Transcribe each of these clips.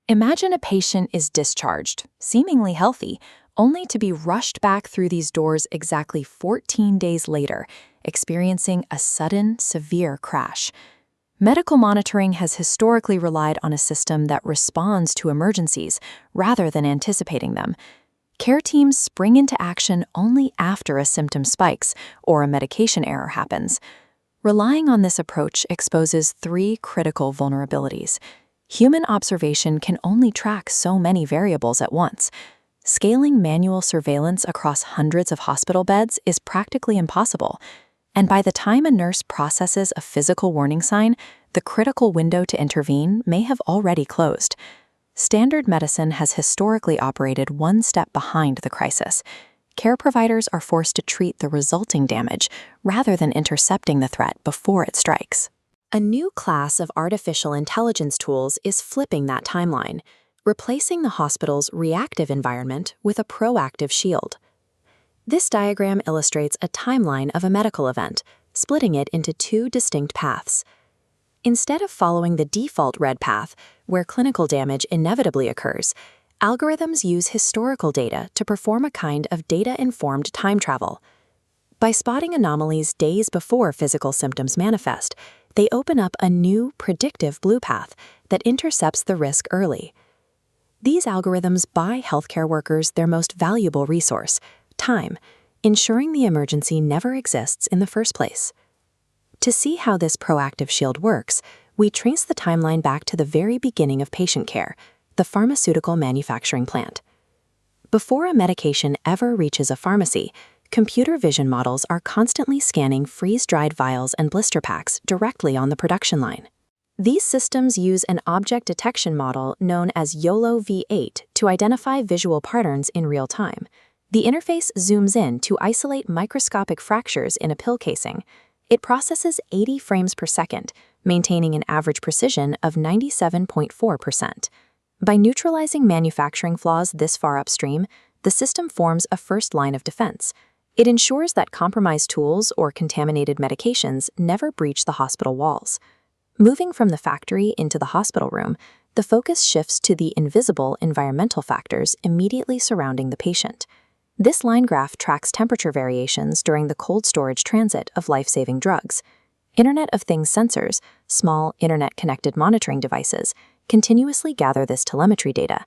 Imagine a patient is discharged, seemingly healthy, only to be rushed back through these doors exactly 14 days later, experiencing a sudden, severe crash. Medical monitoring has historically relied on a system that responds to emergencies rather than anticipating them. Care teams spring into action only after a symptom spikes or a medication error happens. Relying on this approach exposes three critical vulnerabilities. Human observation can only track so many variables at once. Scaling manual surveillance across hundreds of hospital beds is practically impossible. And by the time a nurse processes a physical warning sign, the critical window to intervene may have already closed. Standard medicine has historically operated one step behind the crisis. Care providers are forced to treat the resulting damage rather than intercepting the threat before it strikes. A new class of artificial intelligence tools is flipping that timeline, replacing the hospital's reactive environment with a proactive shield. This diagram illustrates a timeline of a medical event, splitting it into two distinct paths. Instead of following the default red path, where clinical damage inevitably occurs, algorithms use historical data to perform a kind of data-informed time travel. By spotting anomalies days before physical symptoms manifest, they open up a new predictive blue path that intercepts the risk early. These algorithms buy healthcare workers their most valuable resource, time, ensuring the emergency never exists in the first place. To see how this proactive shield works, we trace the timeline back to the very beginning of patient care, the pharmaceutical manufacturing plant. Before a medication ever reaches a pharmacy, computer vision models are constantly scanning freeze-dried vials and blister packs directly on the production line. These systems use an object detection model known as YOLO V8 to identify visual patterns in real time. The interface zooms in to isolate microscopic fractures in a pill casing. It processes 80 frames per second, maintaining an average precision of 97.4%. By neutralizing manufacturing flaws this far upstream, the system forms a first line of defense. It ensures that compromised tools or contaminated medications never breach the hospital walls. Moving from the factory into the hospital room, the focus shifts to the invisible environmental factors immediately surrounding the patient. This line graph tracks temperature variations during the cold storage transit of life-saving drugs. Internet of Things sensors, small internet-connected monitoring devices, continuously gather this telemetry data.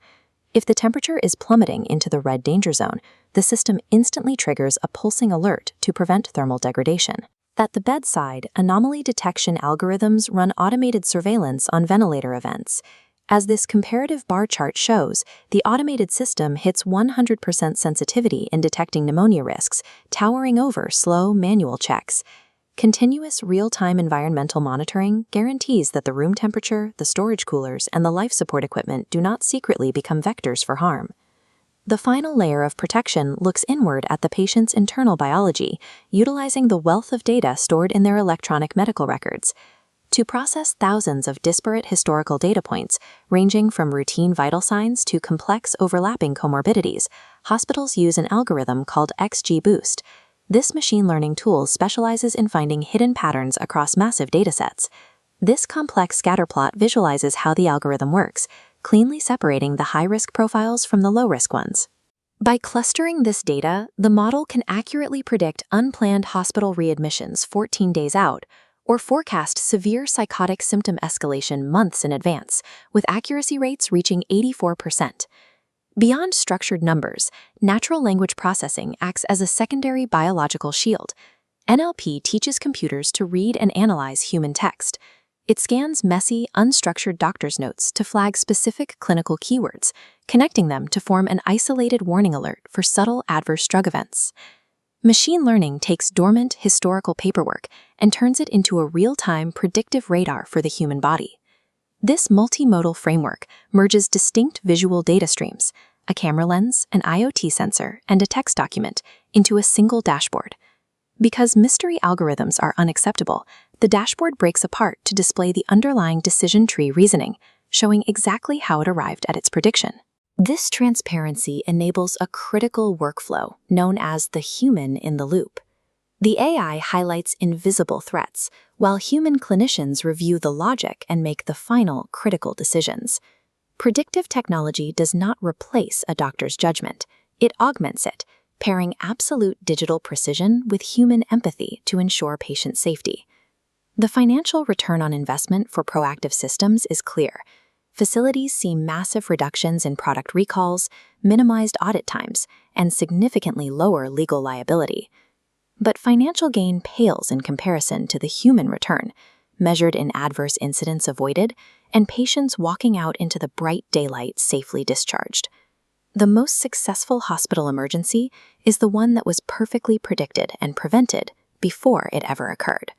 If the temperature is plummeting into the red danger zone, the system instantly triggers a pulsing alert to prevent thermal degradation. At the bedside, anomaly detection algorithms run automated surveillance on ventilator events. As this comparative bar chart shows, the automated system hits 100% sensitivity in detecting pneumonia risks, towering over slow manual checks. Continuous real-time environmental monitoring guarantees that the room temperature, the storage coolers, and the life support equipment do not secretly become vectors for harm. The final layer of protection looks inward at the patient's internal biology, utilizing the wealth of data stored in their electronic medical records. To process thousands of disparate historical data points, ranging from routine vital signs to complex overlapping comorbidities, hospitals use an algorithm called XGBoost. This machine learning tool specializes in finding hidden patterns across massive datasets. This complex scatterplot visualizes how the algorithm works, cleanly separating the high-risk profiles from the low-risk ones. By clustering this data, the model can accurately predict unplanned hospital readmissions 14 days out, or forecast severe psychotic symptom escalation months in advance, with accuracy rates reaching 84%. Beyond structured numbers, natural language processing acts as a secondary biological shield. NLP teaches computers to read and analyze human text. It scans messy, unstructured doctor's notes to flag specific clinical keywords, connecting them to form an isolated warning alert for subtle adverse drug events. Machine learning takes dormant historical paperwork and turns it into a real-time predictive radar for the human body. This multimodal framework merges distinct visual data streams, a camera lens, an IoT sensor, and a text document, into a single dashboard. Because mystery algorithms are unacceptable, the dashboard breaks apart to display the underlying decision tree reasoning, showing exactly how it arrived at its prediction. This transparency enables a critical workflow known as the human in the loop. The AI highlights invisible threats, while human clinicians review the logic and make the final critical decisions. Predictive technology does not replace a doctor's judgment. It augments it, pairing absolute digital precision with human empathy to ensure patient safety. The financial return on investment for proactive systems is clear. Facilities see massive reductions in product recalls, minimized audit times, and significantly lower legal liability. But financial gain pales in comparison to the human return, measured in adverse incidents avoided and patients walking out into the bright daylight safely discharged. The most successful hospital emergency is the one that was perfectly predicted and prevented before it ever occurred.